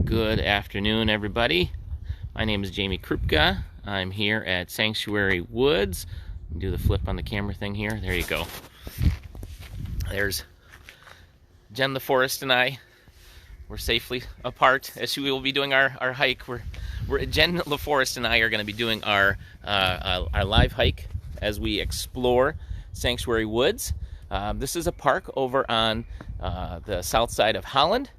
Good afternoon, everybody. My name is Jamie Krupka. I'm here at Sanctuary Woods. Do the flip on the camera thing here. There you go. There's Jen the Forest and I. We're safely apart as we will be doing our hike. Jen the Forest and I are going to be doing our live hike as we explore Sanctuary Woods. This is a park over on the south side of Holland,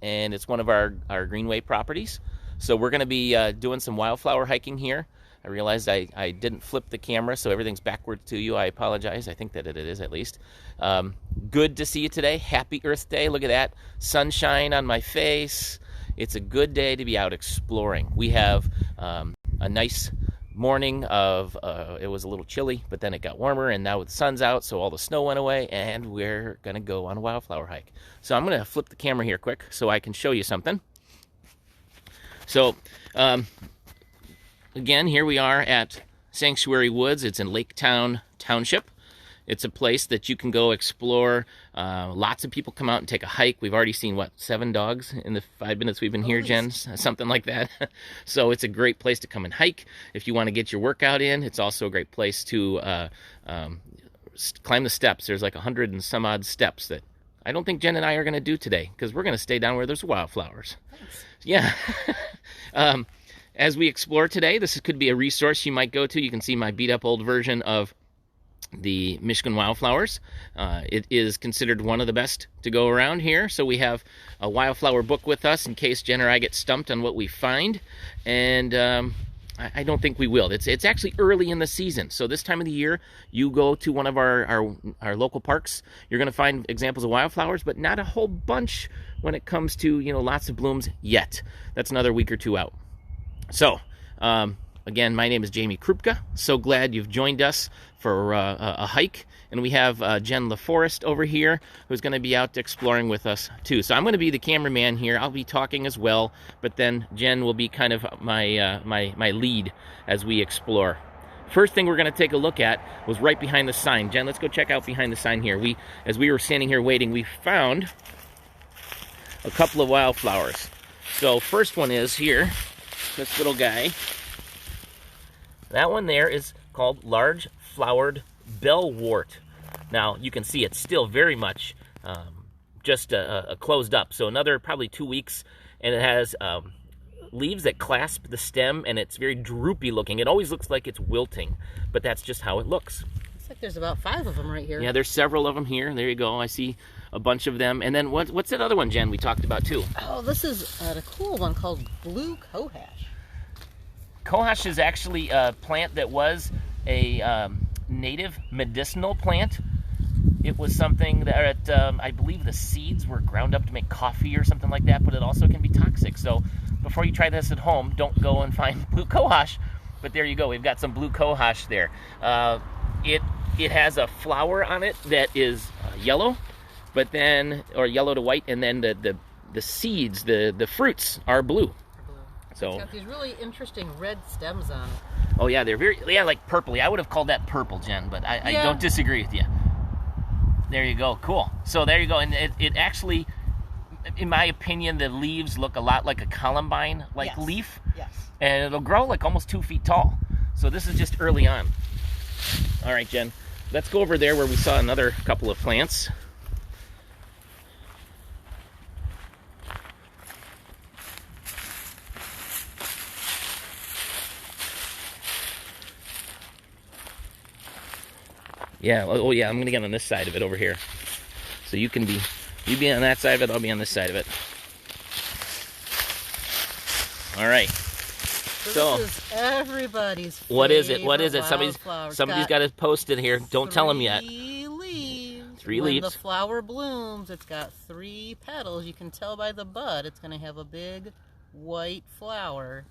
and it's one of our Greenway properties. So we're going to be doing some wildflower hiking here. I realized I didn't flip the camera, so everything's backwards to you. I apologize. I think that it is, at least. Good to see you today. Happy Earth Day. Look at that. Sunshine on my face. It's a good day to be out exploring. We have a nice morning of, it was a little chilly, but then it got warmer, and now the sun's out, so all the snow went away, and we're going to go on a wildflower hike. So I'm going to flip the camera here quick so I can show you something. So, again, here we are at Sanctuary Woods. It's in Laketown Township. It's a place that you can go explore. Lots of people come out and take a hike. We've already seen, what, 7 dogs in the 5 minutes we've been here, Jen? Something like that. So it's a great place to come and hike. If you want to get your workout in, it's also a great place to climb the steps. There's like 100 and some odd steps that I don't think Jen and I are going to do today, because we're going to stay down where there's wildflowers. Thanks. Yeah. As we explore today, this could be a resource you might go to. You can see my beat-up old version of the Michigan wildflowers. It is considered one of the best to go around here. So we have a wildflower book with us in case Jen or I get stumped on what we find. And I don't think we will. It's actually early in the season. So this time of the year, you go to one of our local parks, you're going to find examples of wildflowers, but not a whole bunch when it comes to, lots of blooms yet. That's another week or two out. So, again, my name is Jamie Krupka. So glad you've joined us for a hike. And we have Jen LaForest over here, who's going to be out exploring with us, too. So I'm going to be the cameraman here. I'll be talking as well, but then Jen will be kind of my lead as we explore. First thing we're going to take a look at was right behind the sign. Jen, let's go check out behind the sign here. As we were standing here waiting, we found a couple of wildflowers. So first one is here, this little guy. That one there is called large flowered Bellwort. Now you can see it's still very much just closed up. So another probably 2 weeks, and it has leaves that clasp the stem, and it's very droopy looking. It always looks like it's wilting, but that's just how it looks. Looks like there's about 5 of them right here. Yeah, there's several of them here. There you go. I see a bunch of them. And then what's that other one, Jen, we talked about too? Oh, this is a cool one called blue Cohash. Cohosh is actually a plant that was a native medicinal plant. It was something that I believe the seeds were ground up to make coffee or something like that, but it also can be toxic. So before you try this at home, don't go and find blue Cohosh. But there you go, we've got some blue Cohosh there. It has a flower on it that is yellow, but then, or yellow to white, and then the seeds, the fruits are blue. So, it's got these really interesting red stems on it. Oh yeah, they're like purpley. I would have called that purple, Jen, but I don't disagree with you. There you go, cool. So there you go, and it actually, in my opinion, the leaves look a lot like a columbine leaf. Yes. And it'll grow like almost 2 feet tall. So this is just early on. All right, Jen, let's go over there where we saw another couple of plants. Yeah, oh yeah, I'm gonna get on this side of it over here. So you be on that side of it, I'll be on this side of it. All right. So this is everybody's favorite. What is it? What is it? Somebody's got to post it here. Don't tell them yet. 3 leaves. 3 leaves. When the flower blooms, it's got 3 petals. You can tell by the bud, it's going to have a big white flower.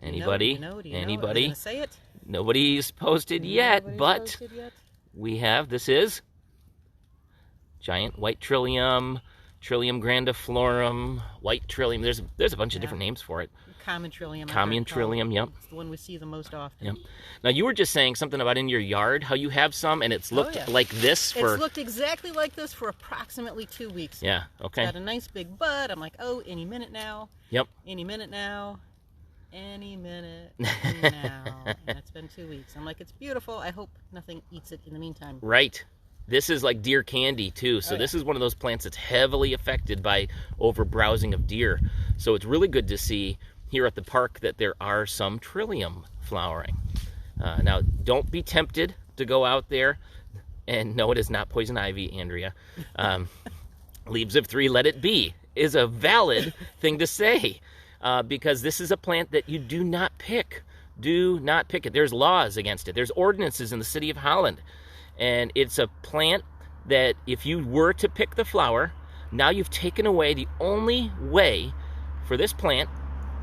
Anybody? Do you know Anybody? I'm gonna say it. Nobody's posted yet, but we have. This is giant white trillium, Trillium grandiflorum, white trillium. There's a bunch of different names for it. Common trillium. Common trillium, yep. It's the one we see the most often. Yep. Now, you were just saying something about in your yard, how you have some, and it's looked like this for... It's looked exactly like this for approximately 2 weeks. Yeah, okay. It's got a nice big bud. I'm like, oh, any minute now. Yep. Any minute now. Any minute now. And it's been 2 weeks. I'm like, it's beautiful. I hope nothing eats it in the meantime. Right. This is like deer candy, too. So this is one of those plants that's heavily affected by over-browsing of deer. So it's really good to see here at the park that there are some trillium flowering. Now, don't be tempted to go out there. And no, it is not poison ivy, Andrea. Leaves of 3, let it be, is a valid thing to say. Because this is a plant that you do not pick. Do not pick it. There's laws against it. There's ordinances in the city of Holland. And it's a plant that if you were to pick the flower, now you've taken away the only way for this plant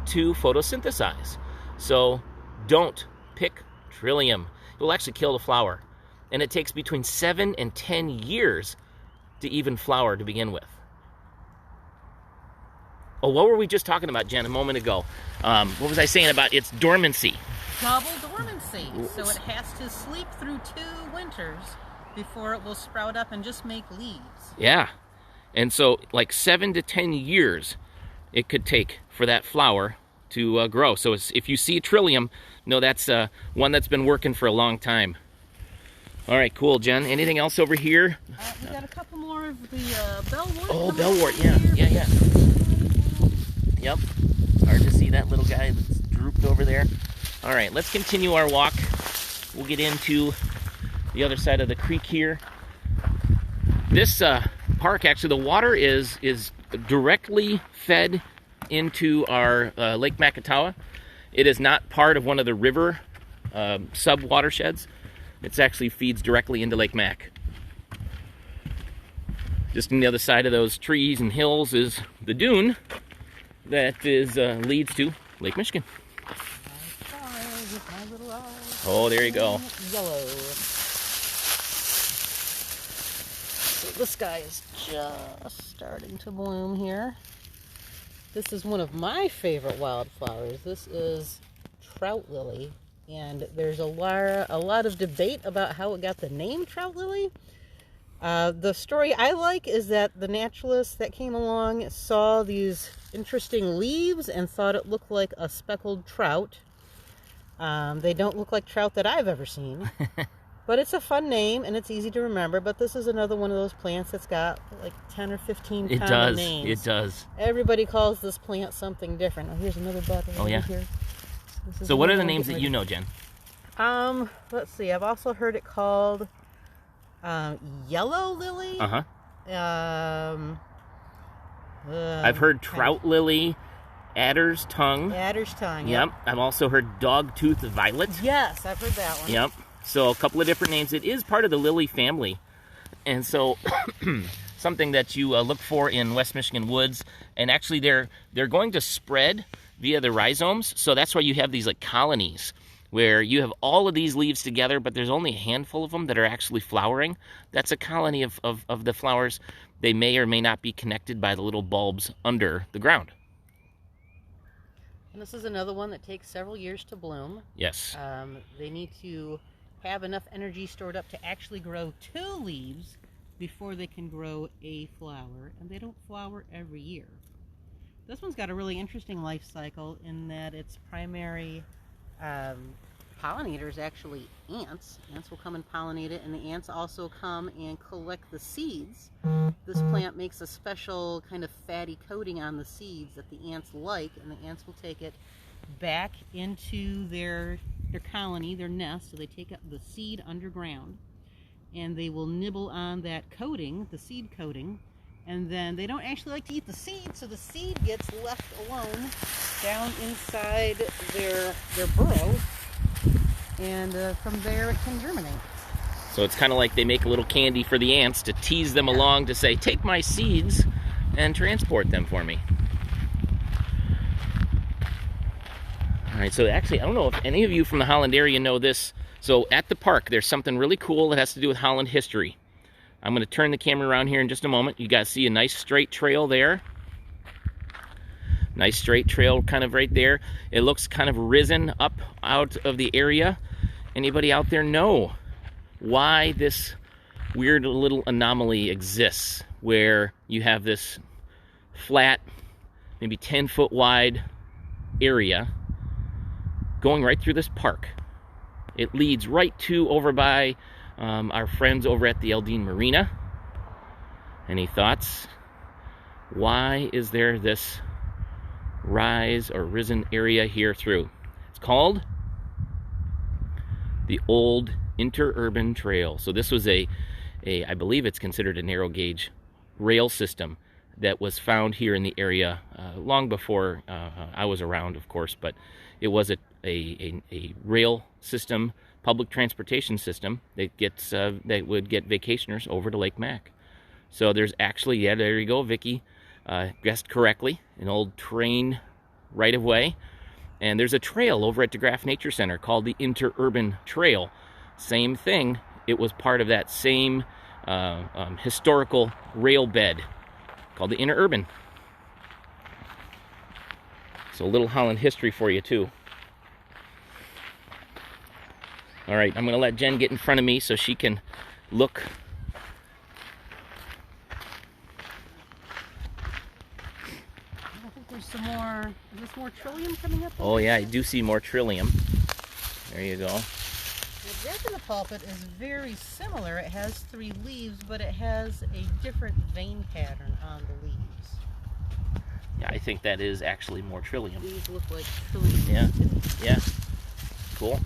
to photosynthesize. So don't pick trillium. It will actually kill the flower. And it takes between 7 and 10 years to even flower to begin with. Oh, what were we just talking about, Jen, a moment ago? What was I saying about its dormancy? Double dormancy. So it has to sleep through 2 winters before it will sprout up and just make leaves. Yeah. And so like 7 to 10 years it could take for that flower to grow. So if you see a trillium, no, that's one that's been working for a long time. All right, cool, Jen. Anything else over here? We got a couple more of the Bellwort. Oh, Bellwort, yeah. Yep. Hard to see that little guy that's drooped over there. All right, let's continue our walk. We'll get into the other side of the creek here. This park, actually, the water is directly fed into our Lake Makatawa. It is not part of one of the river sub-watersheds. It actually feeds directly into Lake Mac. Just on the other side of those trees and hills is the dune that leads to Lake Michigan. Oh, there you go. Yellow. So this guy is just starting to bloom here. This is one of my favorite wildflowers. This is Trout Lily. And there's a lot of debate about how it got the name Trout Lily. The story I like is that the naturalist that came along saw these interesting leaves and thought it looked like a speckled trout. They don't look like trout that I've ever seen. But it's a fun name and it's easy to remember. But this is another one of those plants that's got like 10 or 15 common names. It does. Everybody calls this plant something different. Oh, here's another bud right here. So what are the names that you know, Jen? Let's see. I've also heard it called yellow lily. I've heard trout lily, adder's tongue. Adder's tongue. Yep. I've also heard dogtooth violet. Yes, I've heard that one. Yep. So a couple of different names. It is part of the lily family, and so something that you look for in West Michigan woods. And actually, they're going to spread via the rhizomes, so that's why you have these like colonies where you have all of these leaves together, but there's only a handful of them that are actually flowering. That's a colony of the flowers. They may or may not be connected by the little bulbs under the ground. And this is another one that takes several years to bloom. Yes. They need to have enough energy stored up to actually grow 2 leaves before they can grow a flower, and they don't flower every year. This one's got a really interesting life cycle in that its primary pollinators actually ants. Ants will come and pollinate it, and the ants also come and collect the seeds. This plant makes a special kind of fatty coating on the seeds that the ants like, and the ants will take it back into their colony, their nest. So they take up the seed underground, and they will nibble on that coating, the seed coating. And then they don't actually like to eat the seed, so the seed gets left alone down inside their burrow, and from there it can germinate. So it's kind of like they make a little candy for the ants to tease them along to say, take my seeds and transport them for me. All right, so actually, I don't know if any of you from the Holland area know this. So at the park, there's something really cool that has to do with Holland history. I'm going to turn the camera around here in just a moment. You guys see a nice straight trail there. Nice straight trail kind of right there. It looks kind of risen up out of the area. Anybody out there know why this weird little anomaly exists where you have this flat, maybe 10-foot wide area going right through this park? It leads right to over by our friends over at the Eldine Marina. Any thoughts? Why is there this rise or risen area here through? It's called the Old Interurban Trail. So this was I believe it's considered a narrow gauge rail system that was found here in the area long before I was around, of course, but it was a rail system, public transportation system that would get vacationers over to Lake Mac. So there's actually, yeah, there you go, Vicky, guessed correctly, an old train right-of-way. And there's a trail over at DeGraff Nature Center called the Interurban Trail. Same thing, it was part of that same historical rail bed called the Interurban. So a little Holland history for you too. All right, I'm going to let Jen get in front of me so she can look. I think there's some more. Is this more trillium coming up? Oh yeah, I do see more trillium. There you go. The deck in the pulpit is very similar. It has 3 leaves, but it has a different vein pattern on the leaves. Yeah, I think that is actually more trillium. These look like trillium. Yeah, yeah, cool.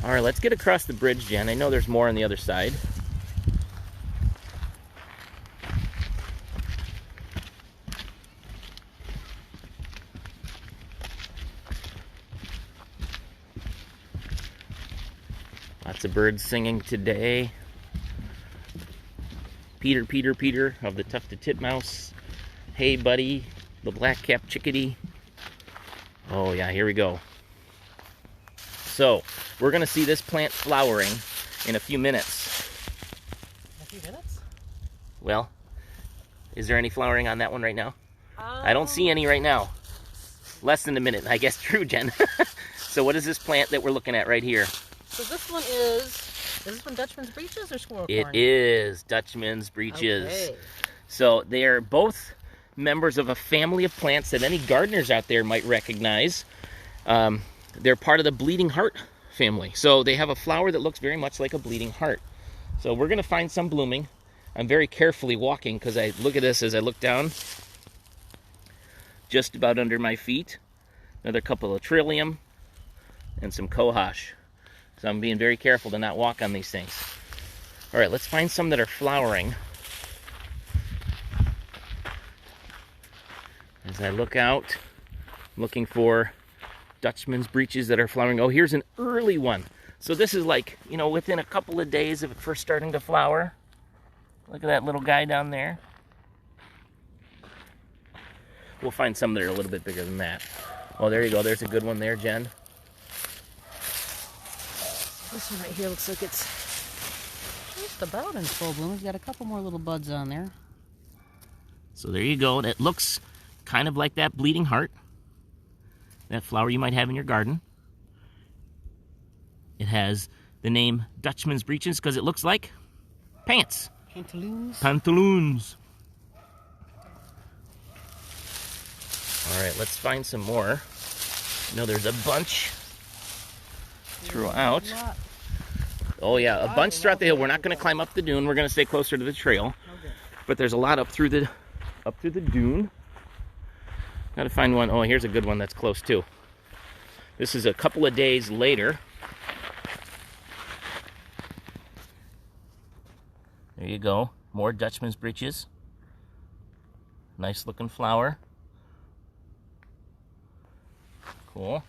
All right, let's get across the bridge, Jen. I know there's more on the other side. Lots of birds singing today. Peter, Peter, Peter of the tufted titmouse. Hey, buddy, the black-capped chickadee. Oh, yeah, here we go. So, we're going to see this plant flowering in a few minutes. A few minutes? Well, is there any flowering on that one right now? I don't see any right now. Less than a minute, I guess. True, Jen. So what is this plant that we're looking at right here? So this one is this from Dutchman's Breeches or Squirrel Corn? It is Dutchman's Breeches. Okay. So they are both members of a family of plants that any gardeners out there might recognize. They're part of the bleeding heart family. So they have a flower that looks very much like a bleeding heart. So we're going to find some blooming. I'm very carefully walking because I look at this as I look down. Just about under my feet. Another couple of trillium and some cohosh. So I'm being very careful to not walk on these things. All right, let's find some that are flowering. As I look out, looking for Dutchman's Breeches that are flowering. Oh, here's an early one. So this is like, you know, within a couple of days of it first starting to flower. Look at that little guy down there. We'll find some that are a little bit bigger than that. Oh, there you go. There's a good one there, Jen. This one right here looks like it's just about in full bloom. It's got a couple more little buds on there. So there you go. That looks kind of like that bleeding heart. That flower you might have in your garden. It has the name Dutchman's Breeches because it looks like pants. Pantaloons. Pantaloons. All right, let's find some more. I know there's a bunch throughout. Oh yeah, a bunch throughout the hill. We're not going to climb up the dune. We're going to stay closer to the trail. Okay. But there's a lot up through the dune. Got to find one. Oh, here's a good one that's close too. This is a couple of days later. There you go. More Dutchman's Breeches. Nice looking flower. Cool.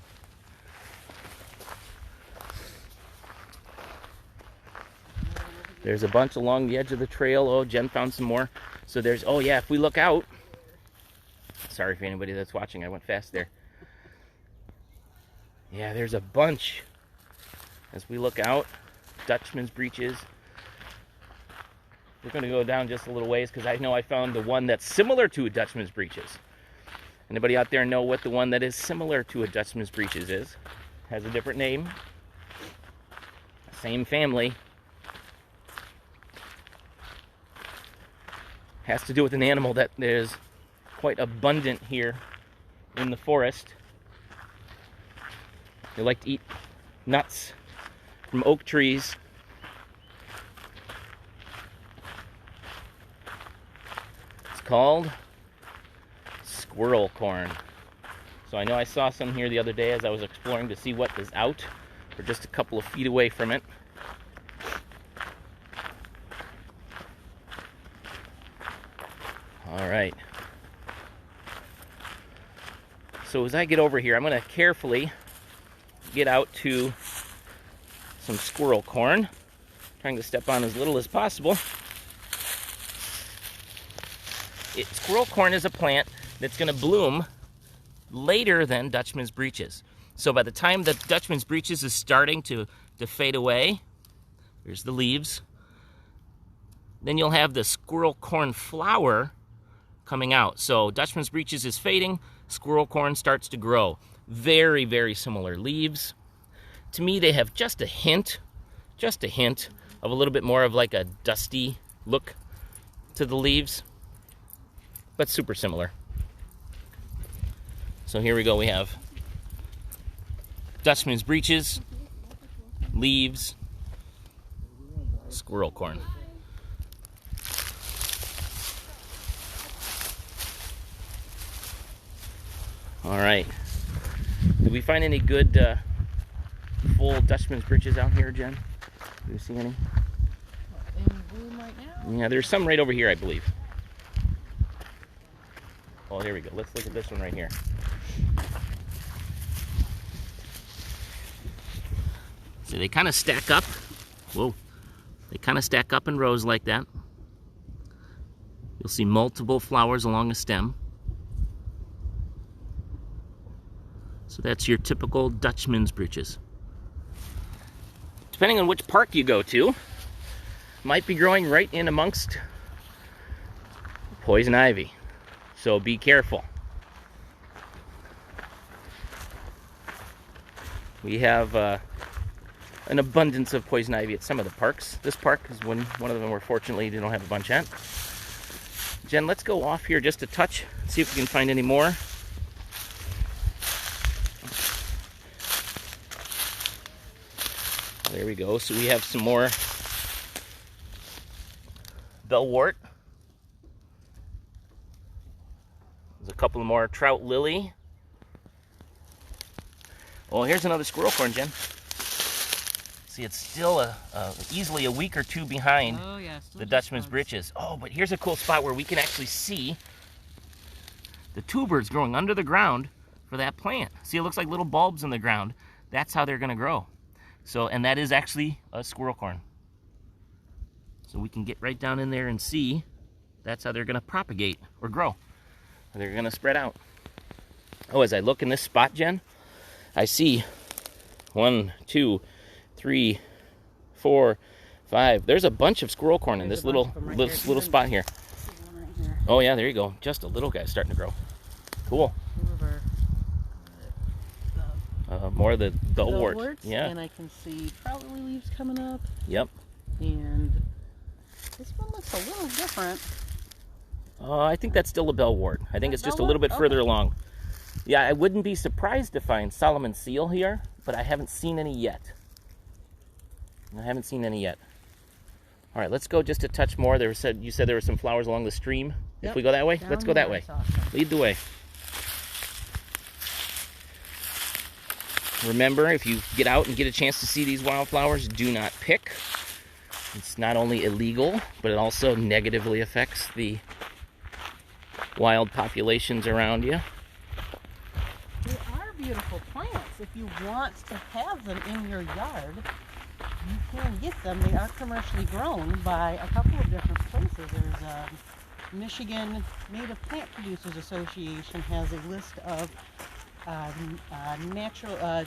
There's a bunch along the edge of the trail. Oh, Jen found some more. So there's, oh yeah, if we look out. Sorry for anybody that's watching, I went fast there. Yeah, there's a bunch. As we look out, Dutchman's Breeches. we're going to go down just a little ways because I know I found the one that's similar to a Dutchman's Breeches. Anybody out there know what the one that is similar to a Dutchman's Breeches is? Has a different name. Same family. Has to do with an animal that is quite abundant here in the forest. They like to eat nuts from oak trees. It's called Squirrel Corn. So I know I saw some here the other day as I was exploring to see what is out. We're just a couple of feet away from it. All right. So as I get over here, I'm going to carefully get out to some squirrel corn, trying to step on as little as possible. Squirrel corn is a plant that's going to bloom later than Dutchman's Breeches. So by the time that Dutchman's Breeches is starting to fade away, here's the leaves, then you'll have the squirrel corn flower coming out. So Dutchman's Breeches is fading, squirrel corn starts to grow. Very, very similar leaves. To me, they have just a hint of a little bit more of like a dusty look to the leaves, but super similar. So here we go, we have Dutchman's Breeches, leaves, squirrel corn. All right. Did we find any good full Dutchman's Breeches out here, Jen? Do you see any? In bloom right now? Yeah, there's some right over here, I believe. Oh, here we go. Let's look at this one right here. So they kind of stack up. Whoa. They kind of stack up in rows like that. You'll see multiple flowers along a stem. So that's your typical Dutchman's Breeches. Depending on which park you go to, might be growing right in amongst poison ivy. So be careful. We have an abundance of poison ivy at some of the parks. This park is one of them where fortunately they don't have a bunch at. Jen, let's go off here just a touch, see if we can find any more. There we go. So we have some more Bellwort. There's a couple more Trout Lily. Oh, here's another squirrel corn, Jen. See, it's still easily a week or two behind the Dutchman's Breeches. Oh, but here's a cool spot where we can actually see the tubers growing under the ground for that plant. See, it looks like little bulbs in the ground. That's how they're going to grow. So, and that is actually a squirrel corn. So we can get right down in there and see that's how they're going to propagate or grow. They're going to spread out. Oh, as I look in this spot, Jen, I see 1, 2, 3, 4, 5. There's a bunch of squirrel corn in this little spot here. Oh yeah, there you go. Just a little guy starting to grow. Cool. More of the Bellwort. Yeah. And I can see Trout Lily leaves coming up. Yep. And this one looks a little different. I think that's still a Bellwort. I think it's just a little bit further along. Yeah, I wouldn't be surprised to find Solomon seal here, but I haven't seen any yet. All right, let's go just a touch more. You said there were some flowers along the stream. Yep. If we go that way, let's go that way. Lead the way. Remember, if you get out and get a chance to see these wildflowers, do not pick. It's not only illegal, but it also negatively affects the wild populations around you. They are beautiful plants. If you want to have them in your yard, you can get them. They are commercially grown by a couple of different places. There's Michigan Native Plant Producers Association has a list of natural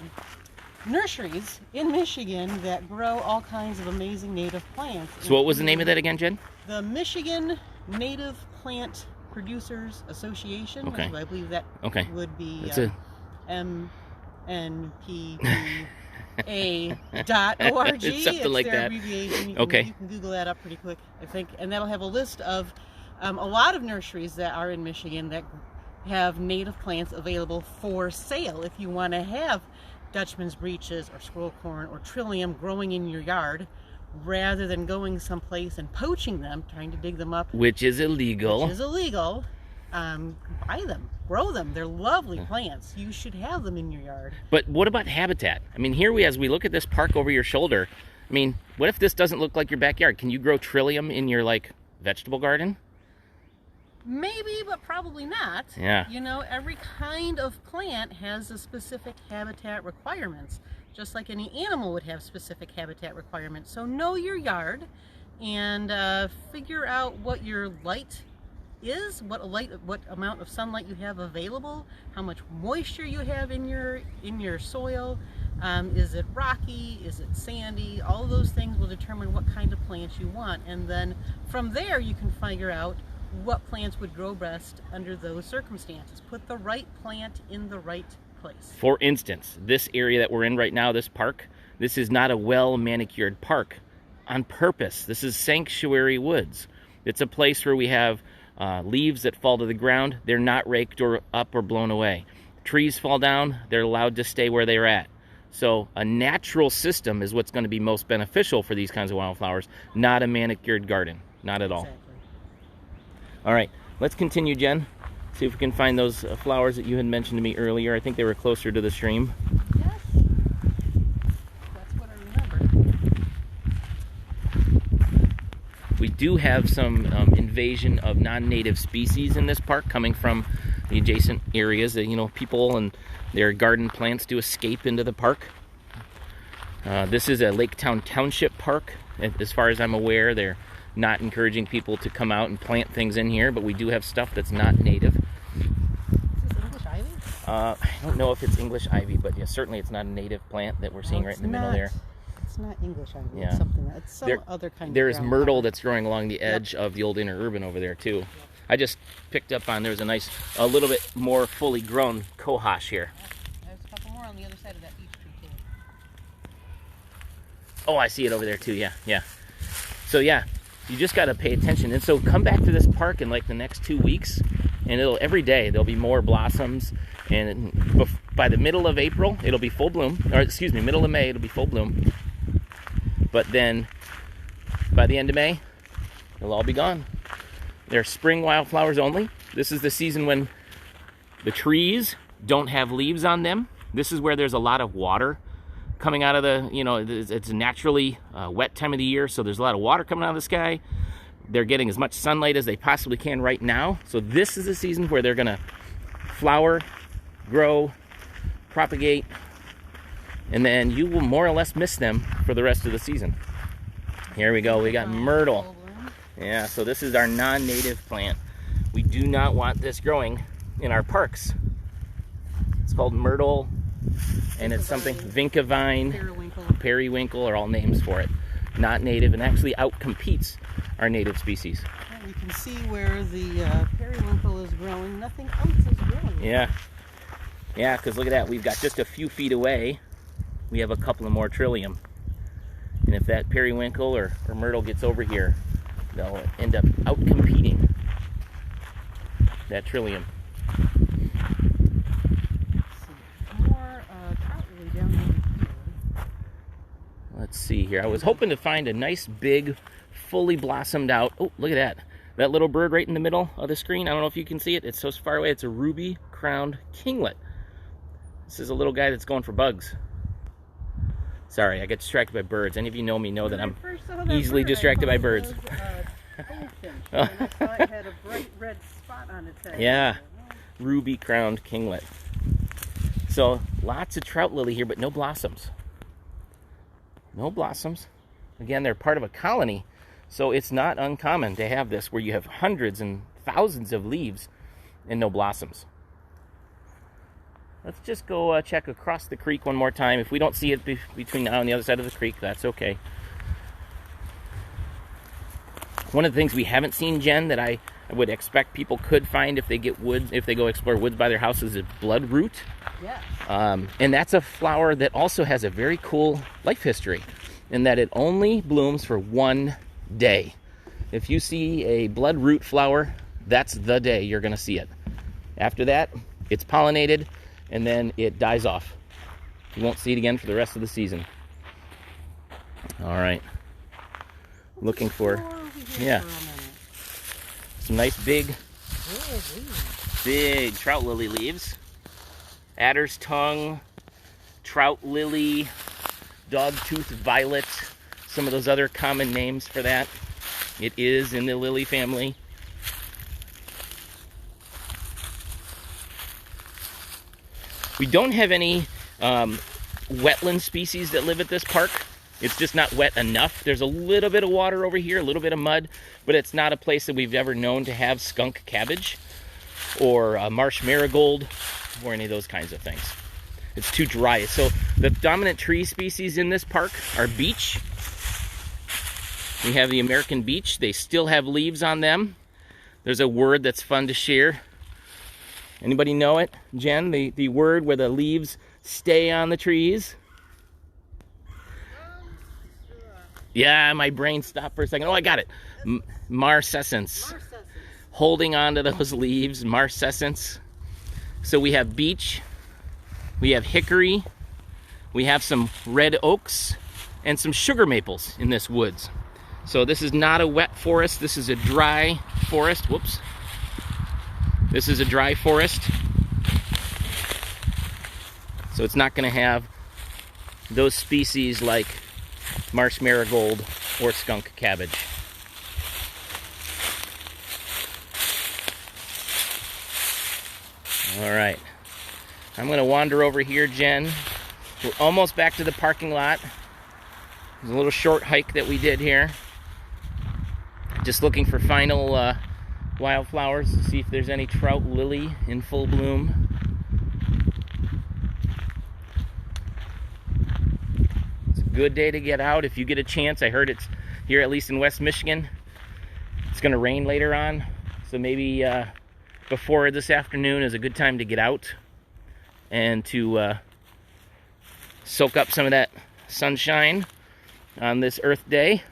nurseries in Michigan that grow all kinds of amazing native plants. So what was the name of that again, Jen? the Michigan Native Plant Producers Association, Okay. which I believe that would be MNPA.org. Something like that. Abbreviation. You can Google that up pretty quick, I think, and that'll have a list of a lot of nurseries that are in Michigan that have native plants available for sale. If you want to have Dutchman's Breeches or Squirrel Corn or Trillium growing in your yard, rather than going someplace and poaching them, trying to dig them up, which is illegal. Buy them, grow them. They're lovely plants. You should have them in your yard. But what about habitat? I mean, as we look at this park over your shoulder, I mean, what if this doesn't look like your backyard? Can you grow Trillium in your, like, vegetable garden? Maybe, but probably not. Yeah. You know, every kind of plant has a specific habitat requirements, just like any animal would have specific habitat requirements. So know your yard and figure out what your light is, what amount of sunlight you have available, how much moisture you have in your soil. Is it rocky? Is it sandy? All of those things will determine what kind of plants you want, and then from there you can figure out what plants would grow best under those circumstances. Put the right plant in the right place. For instance, this area that we're in right now, this park, this is not a well-manicured park on purpose. This is sanctuary woods. It's a place where we have leaves that fall to the ground. They're not raked or up or blown away. Trees fall down, they're allowed to stay where they're at. So a natural system is what's going to be most beneficial for these kinds of wildflowers, not a manicured garden. Not at all. Exactly. All right, let's continue, Jen. See if we can find those flowers that you had mentioned to me earlier. I think they were closer to the stream. Yes, that's what I remember. We do have some invasion of non-native species in this park coming from the adjacent areas that, you know, people and their garden plants do escape into the park. This is a Laketown Township park. As far as I'm aware, they're not encouraging people to come out and plant things in here, but we do have stuff that's not native. Is this English ivy? I don't know if it's English ivy, but yeah, certainly it's not a native plant that we're seeing right in the middle there. It's not English ivy. Yeah. It's something. It's some other kind There's of Myrtle that's growing along the edge of the old Interurban over there too. I just picked up on there's a little bit more fully grown Cohosh here. There's a couple more on the other side of that beech tree too. Oh, I see it over there too. Yeah. So yeah, you just got to pay attention. And so come back to this park in like the next 2 weeks, and every day there'll be more blossoms. And by the middle of April, it'll be full bloom. Or excuse me, middle of May, it'll be full bloom. But then by the end of May, they'll all be gone. They're spring wildflowers only. This is the season when the trees don't have leaves on them. This is where there's a lot of water coming out of the, you know, it's a naturally wet time of the year, so there's a lot of water coming out of the sky. They're getting as much sunlight as they possibly can right now. So this is the season where they're gonna flower, grow, propagate, and then you will more or less miss them for the rest of the season. Here we go, we got Myrtle. Yeah, so this is our non-native plant. We do not want this growing in our parks. It's called Myrtle, and it's something, Vinca vine, periwinkle are all names for it. Not native, and actually outcompetes our native species. Yeah, you can see where the periwinkle is growing. Nothing else is growing. Yeah, because look at that. We've got just a few feet away, we have a couple of more Trillium. And if that periwinkle or Myrtle gets over here, they'll end up outcompeting that Trillium. Let's see here. I was hoping to find a nice big, fully blossomed out. Oh, look at that. That little bird right in the middle of the screen. I don't know if you can see it. It's so far away. It's a ruby-crowned kinglet. This is a little guy that's going for bugs. Sorry, I get distracted by birds. Any of you know me know that I'm easily distracted by birds. I saw it had a bright red spot on its head. Yeah, ruby-crowned kinglet. So lots of trout lily here, but no blossoms. No blossoms. Again, they're part of a colony, so it's not uncommon to have this where you have hundreds and thousands of leaves and no blossoms. Let's just go check across the creek one more time. If we don't see it between now and the other side of the creek, that's okay. One of the things we haven't seen, Jen, that I would expect people could find if they get woods, if they go explore woods by their houses, is bloodroot. Yes. And that's a flower that also has a very cool life history in that it only blooms for 1 day. If you see a bloodroot flower, that's the day you're going to see it. After that, it's pollinated and then it dies off. You won't see it again for the rest of the season. All right. Looking for, yeah, some nice big trout lily leaves. Adder's tongue, trout lily, dogtooth violet, some of those other common names for that. It is in the lily family. We don't have any wetland species that live at this park. It's just not wet enough. There's a little bit of water over here, a little bit of mud, but it's not a place that we've ever known to have skunk cabbage or marsh marigold or any of those kinds of things. It's too dry. So the dominant tree species in this park are beech. We have the American beech. They still have leaves on them. There's a word that's fun to share. Anybody know it, Jen? The word where the leaves stay on the trees? Yeah, my brain stopped for a second. Oh, I got it. Marcescence. Holding on to those leaves, marcescence. So we have beech, we have hickory, we have some red oaks, and some sugar maples in this woods. So this is not a wet forest, this is a dry forest. Whoops. This is a dry forest. So it's not going to have those species like marsh marigold or skunk cabbage. All right, I'm going to wander over here, Jen. We're almost back to the parking lot. There's a little short hike that we did here. Just looking for final wildflowers to see if there's any trout lily in full bloom. It's a good day to get out if you get a chance. I heard it's here, at least in West Michigan. It's going to rain later on, so maybe before this afternoon is a good time to get out and to soak up some of that sunshine on this Earth Day.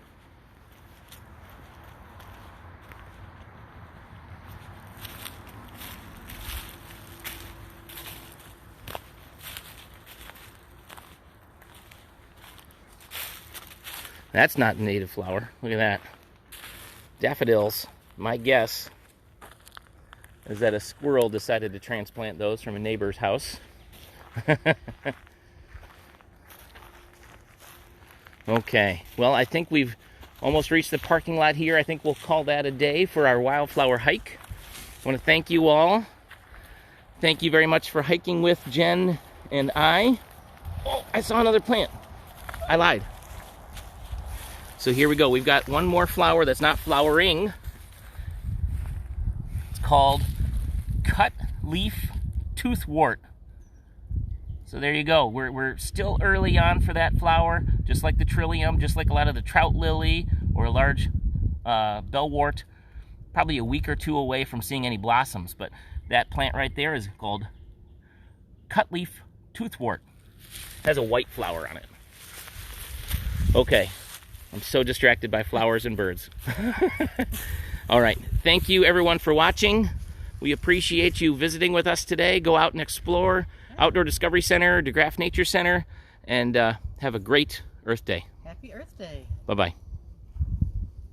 That's not a native flower. Look at that. Daffodils. My guess is that a squirrel decided to transplant those from a neighbor's house. Okay, well, I think we've almost reached the parking lot here. I think we'll call that a day for our wildflower hike. I want to thank you all. Thank you very much for hiking with Jen and I. Oh, I saw another plant. I lied. So here we go. We've got one more flower that's not flowering. It's called cut leaf toothwort. So there you go. We're still early on for that flower, just like the trillium, just like a lot of the trout lily or a large bellwort. Probably a week or two away from seeing any blossoms, but that plant right there is called cut leaf toothwort. It has a white flower on it. Okay, I'm so distracted by flowers and birds. All right, thank you everyone for watching. We appreciate you visiting with us today. Go out and explore Outdoor Discovery Center, DeGraff Nature Center, and have a great Earth Day. Happy Earth Day. Bye-bye.